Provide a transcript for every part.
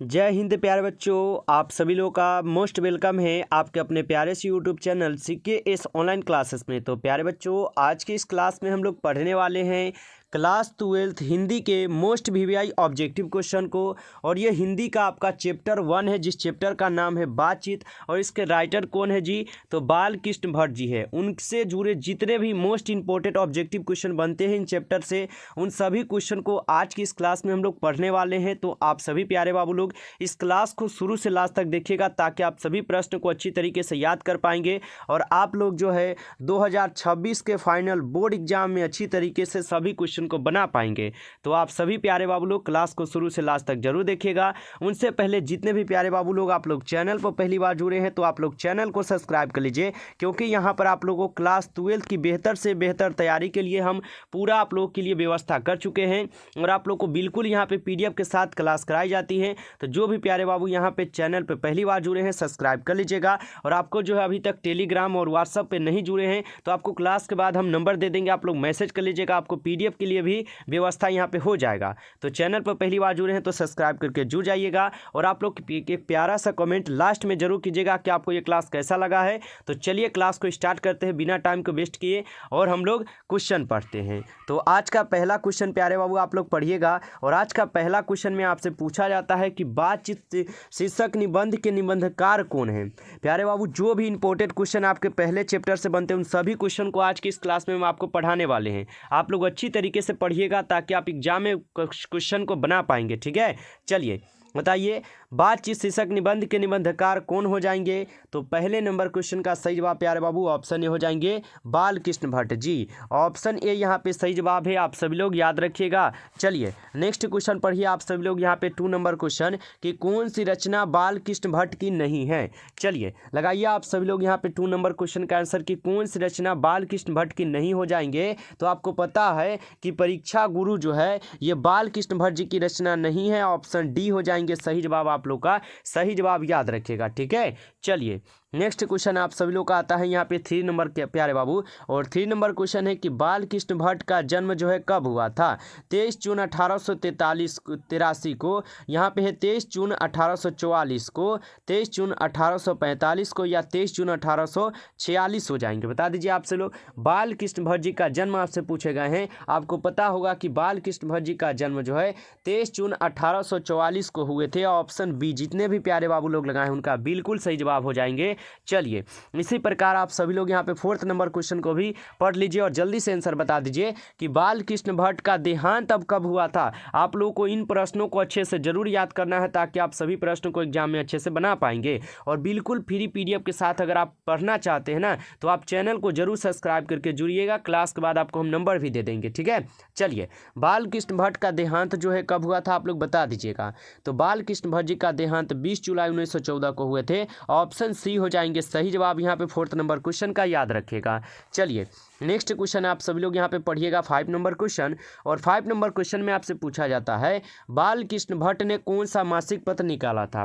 जय हिंद प्यारे बच्चों, आप सभी लोगों का मोस्ट वेलकम है आपके अपने प्यारे से YouTube channel CKS online classes में। तो प्यारे बच्चों, आज की इस क्लास में हम लोग पढ़ने वाले हैं क्लास 12 हिंदी के मोस्ट VVI ऑब्जेक्टिव क्वेश्चन को। और ये हिंदी का आपका चैप्टर 1 है, जिस चैप्टर का नाम है बातचीत। और इसके राइटर कौन है जी? तो बाल कृष्ण भट्ट जी है। उनसे जुड़े जितने भी मोस्ट इंपॉर्टेंट ऑब्जेक्टिव क्वेश्चन बनते हैं इन चैप्टर से, उन सभी क्वेश्चन को आज की इस क्लास में हम लोग पढ़ने वाले हैं। तो आप सभी प्यारे बाबू लोग इस क्लास को शुरू से लास्ट तक देखिएगा, ताकि आप सभी प्रश्न को अच्छी तरीके से याद कर पाएंगे और आप लोग जो है 2026 के फाइनल बोर्ड एग्जाम में अच्छी तरीके से सभी क्वेश्चन को बना पाएंगे। तो आप सभी प्यारे बाबू लोग क्लास को शुरू से लास्ट तक जरूर देखिएगा। उनसे पहले जितने भी प्यारे बाबू लोग आप लोग चैनल पर पहली बार जुड़े हैं, तो आप लोग चैनल को सब्सक्राइब कर लीजिए, क्योंकि यहाँ पर आप लोगों को क्लास 12 की बेहतर से बेहतर तैयारी के लिए हम पूरा आप लोगों के लिए व्यवस्था कर चुके हैं। और आप लोग को बिल्कुल यहाँ पे PDF के साथ क्लास कराई जाती है। तो जो भी प्यारे बाबू यहाँ पे चैनल पे पहली बार जुड़े हैं, सब्सक्राइब कर लीजिएगा। और आपको जो है अभी तक टेलीग्राम और व्हाट्सएप पे नहीं जुड़े हैं, तो आपको क्लास के बाद हम नंबर दे देंगे, आप लोग मैसेज कर लीजिएगा, आपको PDF के लिए भी व्यवस्था यहाँ पे हो जाएगा। तो चैनल पर पहली बार जुड़े हैं तो सब्सक्राइब करके जुड़ जाइएगा। और आप लोग एक प्यारा सा कमेंट लास्ट में जरूर कीजिएगा कि आपको ये क्लास कैसा लगा है। तो चलिए क्लास को स्टार्ट करते हैं बिना टाइम को वेस्ट किए, और हम लोग क्वेश्चन पढ़ते हैं। तो आज का पहला क्वेश्चन प्यारे बाबू आप लोग पढ़िएगा। और आज का पहला क्वेश्चन में आपसे पूछा जाता है कि बातचीत शीर्षक निबंध के निबंधकार कौन है। प्यारे बाबू, जो भी इंपॉर्टेंट क्वेश्चन आपके पहले चैप्टर से बनते हैं, उन सभी क्वेश्चन को आज की इस क्लास में हम आपको पढ़ाने वाले हैं। आप लोग अच्छी तरीके से पढ़िएगा, ताकि आप एग्जाम में क्वेश्चन को बना पाएंगे। ठीक है, चलिए बताइए, बातचीत शीर्षक निबंध के निबंधकार कौन हो जाएंगे। तो पहले नंबर क्वेश्चन का सही जवाब प्यारे बाबू ऑप्शन ए हो जाएंगे, बाल कृष्ण भट्ट जी। ऑप्शन ए यहाँ पे सही जवाब है, आप सभी लोग याद रखिएगा। चलिए नेक्स्ट क्वेश्चन पढ़िए आप सभी लोग। यहाँ पे 2 नंबर क्वेश्चन कि कौन सी रचना बाल कृष्ण भट्ट की नहीं है। चलिए लगाइए आप सभी लोग यहाँ पे 2 नंबर क्वेश्चन का आंसर कि कौन सी रचना बाल कृष्ण भट्ट की नहीं हो जाएंगे। तो आपको पता है कि परीक्षा गुरु जो है ये बाल कृष्ण भट्ट जी की रचना नहीं है। ऑप्शन डी हो जाएंगे सही जवाब। आप लोग का सही जवाब याद रखिएगा। ठीक है, चलिए नेक्स्ट क्वेश्चन आप सभी लोग का आता है यहाँ पे 3 नंबर के प्यारे बाबू। और 3 नंबर क्वेश्चन है कि बाल कृष्ण भट्ट का जन्म जो है कब हुआ था। 23 जून 1883 को, यहाँ पे है 23 जून 1844 को, 23 जून 1845 को, या 23 जून 1846 हो जाएंगे। बता दीजिए आप से लोग। बाल कृष्ण भट्ट जी का जन्म आपसे पूछे गए हैं। आपको पता होगा कि बाल कृष्ण भट्ट जी का जन्म जो है 23 जून 1844 को हुए थे। ऑप्शन बी जितने भी प्यारे बाबू लोग लगाए हैं उनका बिल्कुल सही जवाब हो जाएंगे। चलिए इसी प्रकार आप सभी लोग यहाँ पे 4th नंबर क्वेश्चन को भी पढ़ लीजिए और जल्दी से आंसर बता दीजिए कि बाल कृष्ण भट्ट का देहांत अब कब हुआ था। आप लोगों को इन प्रश्नों को अच्छे से जरूर याद करना है, ताकि आप सभी प्रश्नों को एग्जाम में अच्छे से बना पाएंगे। और बिल्कुल फ्री PDF के साथ अगर आप पढ़ना चाहते हैं ना, तो आप चैनल को जरूर सब्सक्राइब करके जुड़िएगा। क्लास के बाद आपको हम नंबर भी दे देंगे। ठीक है, चलिए बाल कृष्ण भट्ट का देहांत जो है कब हुआ था, आप लोग बता दीजिएगा। तो बाल कृष्ण भट्ट जी का देहांत 20 जुलाई 1914 को हुए थे। ऑप्शन सी हो जाएंगे सही जवाब यहाँ पे 4th नंबर क्वेश्चन का, याद रखिएगा। चलिए नेक्स्ट क्वेश्चन आप सभी लोग यहाँ पे पढ़िएगा 5 नंबर क्वेश्चन। और 5 नंबर क्वेश्चन में आपसे पूछा जाता है बाल कृष्ण भट्ट ने कौन सा मासिक पत्र निकाला था।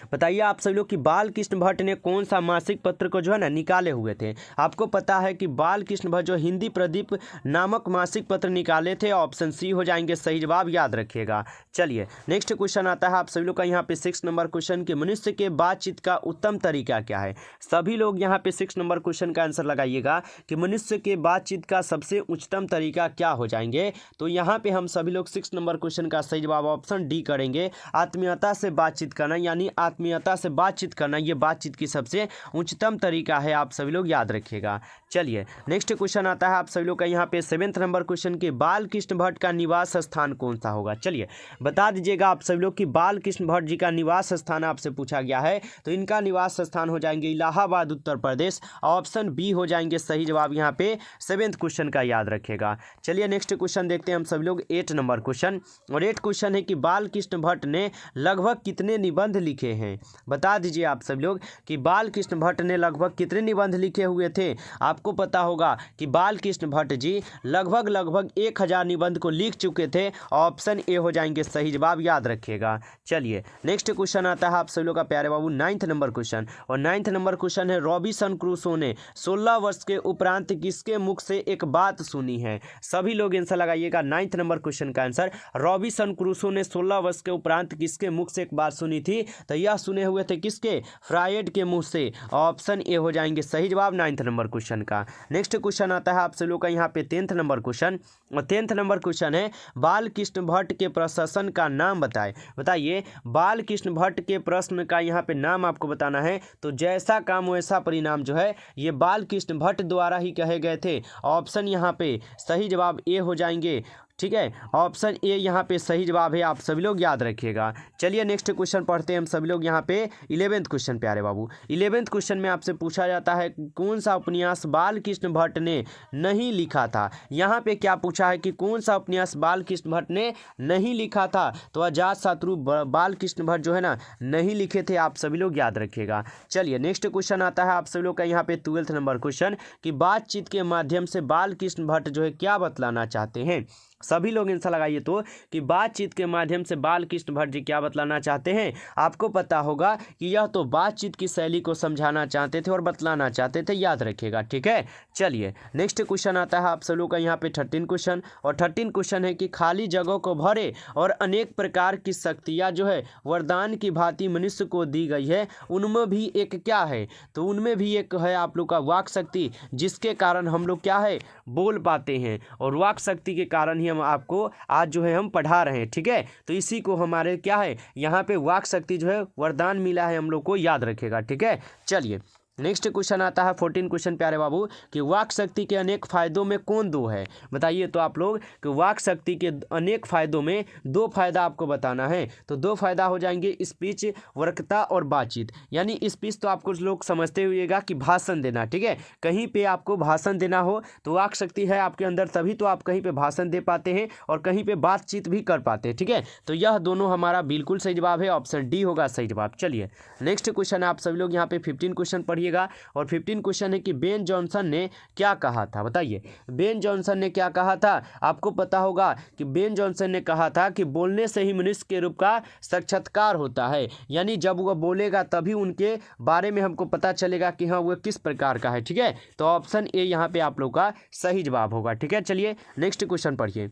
बताइए आप सभी लोग कि बाल कृष्ण भट्ट ने कौन सा मासिक पत्र को जो है ना निकाले हुए थे। आपको पता है कि बाल कृष्ण भट्ट जो हिंदी प्रदीप नामक मासिक पत्र निकाले थे। ऑप्शन सी हो जाएंगे सही जवाब, याद रखिएगा। चलिए नेक्स्ट क्वेश्चन आता है आप सभी लोग का यहाँ पे 6 नंबर क्वेश्चन कि मनुष्य के बातचीत का उत्तम तरीका क्या है। सभी लोग यहाँ पे 6 नंबर क्वेश्चन का आंसर लगाइएगा कि मनुष्य के बातचीत का सबसे उच्चतम तरीका क्या हो जाएंगे। तो यहाँ पे हम सभी लोग 6 नंबर क्वेश्चन का सही जवाब ऑप्शन डी करेंगे, आत्मीयता से बातचीत करना। यानी आत्मीयता से बातचीत करना ये बातचीत की सबसे उच्चतम तरीका है, आप सभी लोग याद रखिएगा। चलिए नेक्स्ट क्वेश्चन आता है आप सभी लोग का यहाँ पे 7th नंबर क्वेश्चन कि बाल कृष्ण भट्ट का निवास स्थान कौन सा होगा। चलिए बता दीजिएगा आप सभी लोग कि बाल कृष्ण भट्ट जी का निवास स्थान आपसे पूछा गया है। तो इनका निवास स्थान हो जाएंगे इलाहाबाद, उत्तर प्रदेश। ऑप्शन बी हो जाएंगे सही जवाब यहाँ पे 7th क्वेश्चन का, याद रखिएगा। चलिए नेक्स्ट क्वेश्चन देखते हैं हम सभी लोग 8 नंबर क्वेश्चन। और 8 क्वेश्चन है कि बाल कृष्ण भट्ट ने लगभग कितने निबंध लिखे हैं? बता दीजिए आप सब लोग कि बाल कृष्ण भट्ट ने लगभग कितने निबंध लिखे हुए थे? आपको पता होगा कि बाल कृष्ण भट्ट जी लगभग 1000 निबंध को लिख चुके थे। ऑप्शन ए हो जाएंगे सही जवाब, याद रखिएगा। चलिए नेक्स्ट क्वेश्चन आता है आप सब लोग का प्यारे बाबू 9th नंबर क्वेश्चन, और 9th नंबर क्वेश्चन है रॉबिन्सन क्रूसो ने 16 वर्ष के उपरांत किसके मुख से एक बात सुनी है? सभी लोग आंसर लगाइएगा। 9th नंबर क्वेश्चन का आंसर, रॉबिन्सन क्रूसो ने 16 वर्ष के उपरांत किसके मुख से एक बात सुनी थी? तो यह सुने हुए थे किसके? फ्रायड के मुंह से। ऑप्शन ए हो जाएंगे सही जवाब 9th नंबर क्वेश्चन का। नेक्स्ट क्वेश्चन आता है आप सब लोग का यहाँ पे 10th नंबर क्वेश्चन, और 10th नंबर क्वेश्चन है बाल कृष्ण भट्ट के प्रशासन का नाम बताएं। बताइए बाल कृष्ण भट्ट के प्रश्न का यहाँ पे नाम आपको बताना है। तो जैसा काम वैसा परिणाम जो है ये बाल कृष्ण भट्ट द्वारा ही कहे गए थे। ऑप्शन यहाँ पे सही जवाब ए हो जाएंगे, ठीक है। ऑप्शन ए यहाँ पे सही जवाब है, आप सभी लोग याद रखिएगा। चलिए नेक्स्ट क्वेश्चन पढ़ते हैं हम सभी लोग यहाँ पे 11th क्वेश्चन प्यारे बाबू। 11th क्वेश्चन में आपसे पूछा जाता है कौन सा उपन्यास बाल कृष्ण भट्ट ने नहीं लिखा था? यहाँ पे क्या पूछा है कि कौन सा उपन्यास बाल कृष्ण भट्ट ने नहीं लिखा था? तो अजातशत्रु बाल कृष्ण भट्ट जो है ना नहीं लिखे थे, आप सभी लोग याद रखिएगा। चलिए नेक्स्ट क्वेश्चन आता है आप सभी लोग का यहाँ पे 12th नंबर क्वेश्चन कि बातचीत के माध्यम से बाल कृष्ण भट्ट जो है क्या बतलाना चाहते हैं? सभी लोग आंसर लगाइए तो कि बातचीत के माध्यम से बाल कृष्ण भट्ट जी क्या बतलाना चाहते हैं? आपको पता होगा कि यह तो बातचीत की शैली को समझाना चाहते थे और बतलाना चाहते थे, याद रखिएगा, ठीक है। चलिए नेक्स्ट क्वेश्चन आता है आप सब लोग का यहाँ पे 13 क्वेश्चन, और 13 क्वेश्चन है कि खाली जगहों को भरे और अनेक प्रकार की शक्तियाँ जो है वरदान की भांति मनुष्य को दी गई है, उनमें भी एक क्या है? तो उनमें भी एक है आप लोग का वाक शक्ति, जिसके कारण हम लोग क्या है बोल पाते हैं, और वाक शक्ति के कारण ही हम आपको आज जो है हम पढ़ा रहे हैं, ठीक है। तो इसी को हमारे क्या है यहाँ पे वाक शक्ति जो है वरदान मिला है हम लोग को, याद रखेगा, ठीक है। चलिए नेक्स्ट क्वेश्चन आता है 14 क्वेश्चन प्यारे बाबू कि वाक शक्ति के अनेक फायदों में कौन दो है? बताइए तो आप लोग कि वाक शक्ति के अनेक फायदों में 2 फायदा आपको बताना है। तो 2 फायदा हो जाएंगे स्पीच वक्ता और बातचीत। यानी स्पीच तो आपको लोग समझते हुएगा कि भाषण देना, ठीक है। कहीं पे आपको भाषण देना हो तो वाक शक्ति है आपके अंदर, तभी तो आप कहीं पे भाषण दे पाते हैं और कहीं पे बातचीत भी कर पाते हैं, ठीक है। तो यह दोनों हमारा बिल्कुल सही जवाब है, ऑप्शन डी होगा सही जवाब। चलिए नेक्स्ट क्वेश्चन आप सभी लोग यहाँ पे 15 क्वेश्चन पढ़िएगा, और 15 क्वेश्चन है कि बेन जॉनसन ने क्या कहा था? बताइए बेन जॉनसन ने क्या कहा था? आपको पता होगा कि बेन जॉनसन ने कहा था कि बोलने से ही मनुष्य के रूप का साक्षात्कार होता है। यानी जब वह बोलेगा तभी उनके बारे में हमको पता चलेगा कि हाँ वो किस प्रकार का है, ठीक है। तो ऑप्शन ए यहाँ पे आप लोग का सही जवाब होगा, ठीक है। चलिए नेक्स्ट क्वेश्चन पढ़िए,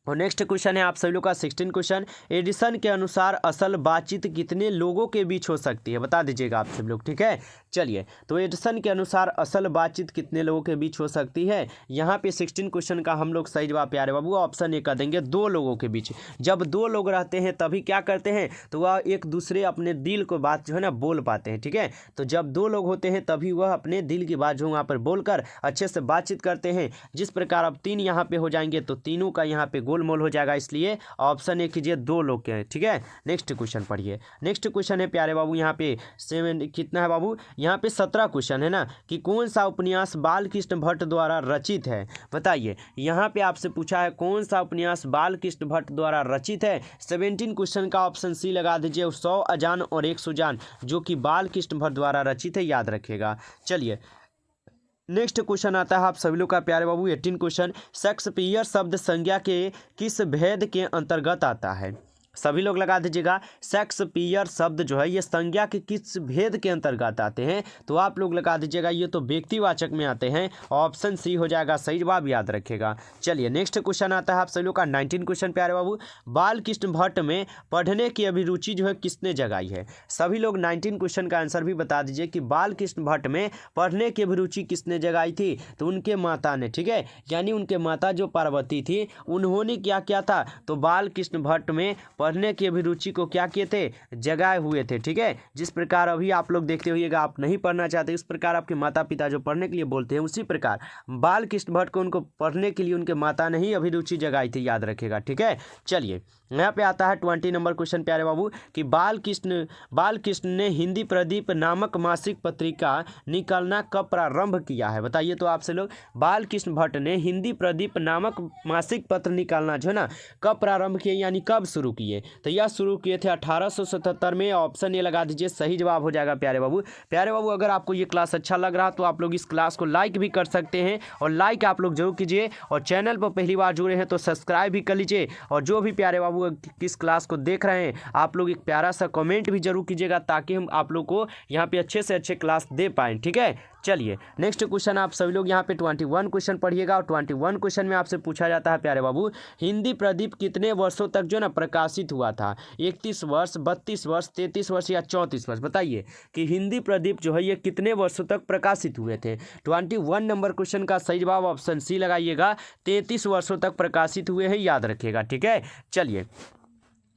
और नेक्स्ट क्वेश्चन है आप सभी लोग का 16 क्वेश्चन, एडिसन के अनुसार असल बातचीत कितने लोगों के बीच हो सकती है? बता दीजिएगा आप सब लोग, ठीक है। चलिए तो एडिसन के अनुसार असल बातचीत कितने लोगों के बीच हो सकती है? यहाँ पे 16 क्वेश्चन का हम लोग सही जवाब प्यारे बाबू ऑप्शन ए कर देंगे, 2 लोगों के बीच। जब 2 लोग रहते हैं तभी क्या करते हैं, तो वह एक दूसरे अपने दिल को बात जो है ना बोल पाते हैं, ठीक है। तो जब 2 लोग होते हैं तभी वह अपने दिल की बात जो वहाँ पर बोलकर अच्छे से बातचीत करते हैं। जिस प्रकार अब 3 यहाँ पे हो जाएंगे तो तीनों का यहाँ पे गोलमोल हो जाएगा, इसलिए ऑप्शन ए कीजिए 2 लोग के, ठीक है। नेक्स्ट क्वेश्चन पढ़िए। नेक्स्ट क्वेश्चन है प्यारे बाबू यहाँ पे 7 कितना है बाबू, यहाँ पे 17 क्वेश्चन है ना कि कौन सा उपन्यास बाल कृष्ण भट्ट द्वारा रचित है? बताइए यहाँ पे आपसे पूछा है कौन सा उपन्यास बाल कृष्ण भट्ट द्वारा रचित है। 17 क्वेश्चन का ऑप्शन सी लगा दीजिए, 100 अजान और 1 सुजान, जो कि बाल कृष्ण भट्ट द्वारा रचित है, याद रखिएगा। चलिए नेक्स्ट क्वेश्चन आता है आप सभी लोग का प्यारे बाबू 18 क्वेश्चन, शेक्सपियर शब्द संज्ञा के किस भेद के अंतर्गत आता है? सभी लोग लगा दीजिएगा। शेक्सपियर शब्द जो है ये संज्ञा के किस भेद के अंतर्गत आते हैं? तो आप लोग लगा दीजिएगा ये तो व्यक्तिवाचक में आते हैं, ऑप्शन सी हो जाएगा सही जवाब, याद रखिएगा। चलिए नेक्स्ट क्वेश्चन आता है आप सभी लोग का 19 क्वेश्चन प्यारे बाबू, बाल कृष्ण भट्ट में पढ़ने की अभिरुचि जो है किसने जगाई है? सभी लोग 19 क्वेश्चन का आंसर भी बता दीजिए कि बाल कृष्ण भट्ट में पढ़ने की अभिरुचि किसने जगाई थी? तो उनके माता ने, ठीक है। यानी उनके माता जो पार्वती थी उन्होंने क्या किया था, तो बाल कृष्ण भट्ट में पढ़ने की अभिरुचि को क्या किए थे, जगाए हुए थे, ठीक है। जिस प्रकार अभी आप लोग देखते होइएगा आप नहीं पढ़ना चाहते, इस प्रकार आपके माता पिता जो पढ़ने के लिए बोलते हैं, उसी प्रकार बाल कृष्ण भट्ट को उनको पढ़ने के लिए उनके माता ने ही अभिरुचि जगाई थी, याद रखेगा, ठीक है। चलिए यहाँ पे आता है 20 नंबर क्वेश्चन प्यारे बाबू कि बाल कृष्ण ने हिंदी प्रदीप नामक मासिक पत्रिका निकालना कब प्रारंभ किया है? बताइए तो आपसे लोग, बाल कृष्ण भट्ट ने हिंदी प्रदीप नामक मासिक पत्र निकालना जो है ना कब प्रारंभ किया, यानी कब शुरू किए चलिए, तो यह शुरू किए थे 1877 में। ऑप्शन ए लगा दीजिए, सही जवाब हो जाएगा प्यारे बाबू। प्यारे बाबू, अगर आपको ये क्लास अच्छा लग रहा तो आप लोग इस क्लास को लाइक भी कर सकते हैं, और लाइक आप लोग जरूर कीजिए, और चैनल पर पहली बार जुड़े हैं तो सब्सक्राइब भी कर लीजिए। और जो भी प्यारे बाबू किस क्लास को देख रहे हैं, आप लोग एक प्यारा सा कमेंट भी जरूर कीजिएगा, ताकि हम आप लोग को यहाँ पे अच्छे से अच्छे क्लास दे पाएँ। ठीक है, चलिए नेक्स्ट क्वेश्चन आप सभी लोग यहाँ पे 21 क्वेश्चन पढ़िएगा। और 21 क्वेश्चन में आपसे पूछा जाता है प्यारे बाबू, हिंदी प्रदीप कितने वर्षों तक जो ना प्रकाशित हुआ था? 31 वर्ष, 32 वर्ष, 33 वर्ष या 34 वर्ष? बताइए कि हिंदी प्रदीप जो है ये कितने वर्षों तक प्रकाशित हुए थे। 21 नंबर क्वेश्चन का सही जवाब ऑप्शन सी लगाइएगा, 33 वर्षों तक प्रकाशित हुए हैं, याद रखिएगा। ठीक है, चलिए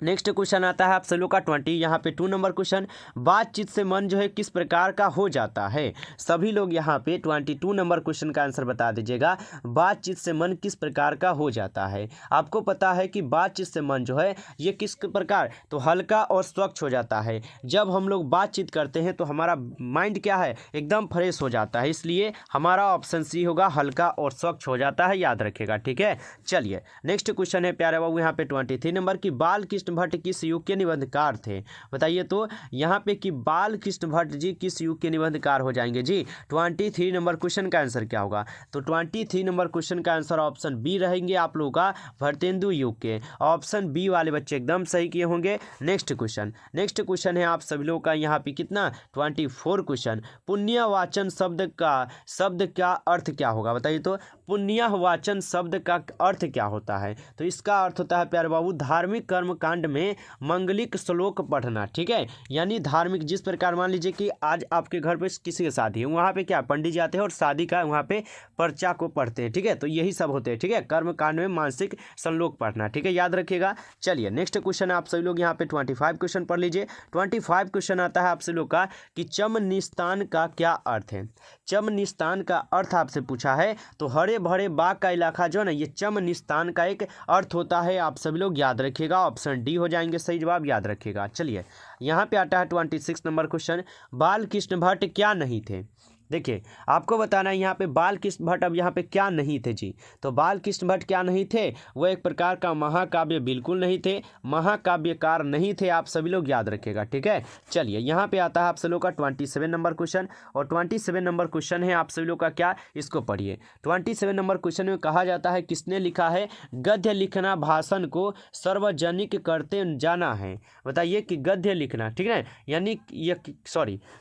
नेक्स्ट क्वेश्चन आता है आप सभी लोग का 20, यहाँ पे 2 नंबर क्वेश्चन, बातचीत से मन जो है किस प्रकार का हो जाता है? सभी लोग यहाँ पे 22 नंबर क्वेश्चन का आंसर बता दीजिएगा, बातचीत से मन किस प्रकार का हो जाता है? आपको पता है कि बातचीत से मन जो है ये किस प्रकार, तो हल्का और स्वच्छ हो जाता है। जब हम लोग बातचीत करते हैं तो हमारा माइंड क्या है, एकदम फ्रेश हो जाता है, इसलिए हमारा ऑप्शन सी होगा, हल्का और स्वच्छ हो जाता है, याद रखिएगा। ठीक है, चलिए नेक्स्ट क्वेश्चन है प्यारे बाबू यहाँ पे 23 नंबर की, बाल भट्ट किस युग के निबंधकार थे? बताइए तो यहाँ पे कि बाल कृष्ण भट्ट जी किस युग के निबंधकार हो जाएंगे जी? 23 नंबर क्वेश्चन का आंसर क्या होगा? तो 23 नंबर क्वेश्चन का आंसर ऑप्शन बी रहेंगे आप लोगों का, भरतेंदु युग के। ऑप्शन बी वाले बच्चे एकदम सही किए होंगे। नेक्स्ट क्वेश्चन है आप सभी लोगों का यहाँ पे कितना, 24 क्वेश्चन, पुण्यवाचन शब्द का अर्थ क्या होगा? बताइए तो पुण्यवाचन शब्द का अर्थ क्या होता है? तो इसका अर्थ होता है प्यारे बाबू, धार्मिक कर्म कांड में मंगलिक श्लोक पढ़ना। ठीक है, यानी धार्मिक, जिस प्रकार मान लीजिए कि आज आपके घर पे किसी की शादी है, वहाँ पे क्या पंडित जी आते हैं और शादी का वहाँ पे पर्चा को पढ़ते हैं। ठीक है, तो यही सब होते हैं। ठीक है, कर्म कांड में मानसिक श्लोक पढ़ना। ठीक है, याद रखिएगा। चलिए नेक्स्ट क्वेश्चन आप सभी लोग यहाँ पे 25 क्वेश्चन पढ़ लीजिए। 25 क्वेश्चन आता है आप सभी लोग का कि चमनिस्तान का क्या अर्थ है? चमनिस्तान का अर्थ आपसे पूछा है, तो हरे भरे बाग का इलाका जो है ना, ये चमनिस्तान का एक अर्थ होता है। आप सभी लोग याद रखिएगा, ऑप्शन डी हो जाएंगे सही जवाब, याद रखिएगा। चलिए यहाँ पे आता है 26 नंबर क्वेश्चन, बाल कृष्ण भट्ट क्या नहीं थे? देखिए आपको बताना है यहाँ पे बाल कृष्ण भट्ट अब यहाँ पे क्या नहीं थे जी? तो बाल कृष्ण भट्ट क्या नहीं थे? वो एक प्रकार का महाकाव्य बिल्कुल नहीं थे, महाकाव्यकार नहीं थे, आप सभी लोग याद रखिएगा। ठीक है, चलिए यहाँ पे आता है आप सभी लोग का 27 नंबर क्वेश्चन, और 27 नंबर क्वेश्चन है आप सभी लोग का क्या, इसको पढ़िए। 27 नंबर क्वेश्चन में कहा जाता है, किसने लिखा है, गद्य लिखना भाषण को सार्वजनिक करते जाना है? बताइए कि गद्य लिखना, ठीक है, यानी ये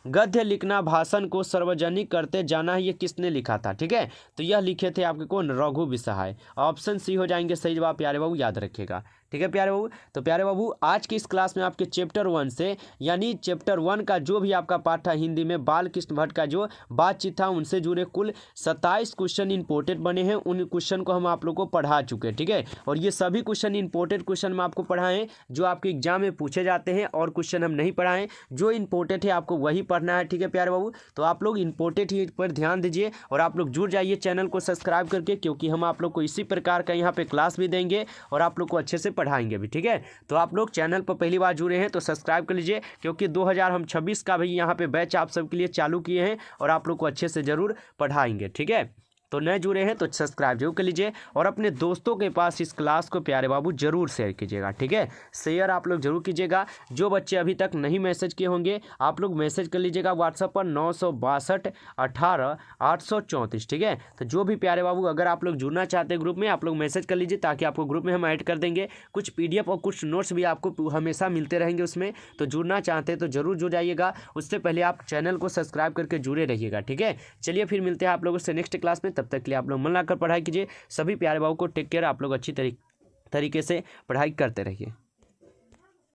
गद्य लिखना भाषण को सार्वजनिक करते जाना है, ये किसने लिखा था? ठीक है, तो यह लिखे थे आपके कौन, रघु बिसहाय। ऑप्शन सी हो जाएंगे सही जवाब प्यारे बाबू, याद रखिएगा। ठीक है प्यारे बाबू, तो प्यारे बाबू आज की इस क्लास में आपके चैप्टर 1 से, यानी चैप्टर 1 का जो भी आपका पाठ था हिंदी में, बाल कृष्ण भट्ट का जो बातचीत था, उनसे जुड़े कुल 27 क्वेश्चन इंपोर्टेंट बने हैं। उन क्वेश्चन को हम आप लोग को पढ़ा चुके हैं। ठीक है, और ये सभी क्वेश्चन इंपोर्टेंट क्वेश्चन हम आपको पढ़ाए हैं जो आपके एग्जाम में पूछे जाते हैं, और क्वेश्चन हम नहीं पढ़ाएं, जो इंपोर्टेंट है आपको वही पढ़ना है। ठीक है प्यारे बाबू, तो आप लोग इंपोर्टेंट ही पर ध्यान दीजिए, और आप लोग जुड़ जाइए चैनल को सब्सक्राइब करके, क्योंकि हम आप लोग को इसी प्रकार का यहाँ पे क्लास भी देंगे और आप लोग को अच्छे से पढ़ाएंगे भी। ठीक है, तो आप लोग चैनल पर पहली बार जुड़े हैं तो सब्सक्राइब कर लीजिए, क्योंकि 2026 का भी यहाँ पे बैच आप सबके लिए चालू किए हैं, और आप लोग को अच्छे से ज़रूर पढ़ाएंगे। ठीक है, तो नए जुड़े हैं तो सब्सक्राइब जरूर कर लीजिए, और अपने दोस्तों के पास इस क्लास को प्यारे बाबू जरूर शेयर कीजिएगा। ठीक है, शेयर आप लोग जरूर कीजिएगा। जो बच्चे अभी तक नहीं मैसेज किए होंगे, आप लोग मैसेज कर लीजिएगा व्हाट्सएप पर 962 18 834। ठीक है, तो जो भी प्यारे बाबू अगर आप लोग जुड़ना चाहते हैं ग्रुप में, आप लोग मैसेज कर लीजिए, ताकि आपको ग्रुप में हम ऐड कर देंगे। कुछ PDF और कुछ नोट्स भी आपको हमेशा मिलते रहेंगे उसमें, तो जुड़ना चाहते हैं तो जरूर जुड़ जाइएगा। उससे पहले आप चैनल को सब्सक्राइब करके जुड़े रहिएगा। ठीक है, चलिए फिर मिलते हैं आप लोगों से नेक्स्ट क्लास में, तब तक के लिए आप लोग मन लगाकर पढ़ाई कीजिए। सभी प्यारे बाबू को टेक केयर, आप लोग अच्छी तरीके से पढ़ाई करते रहिए।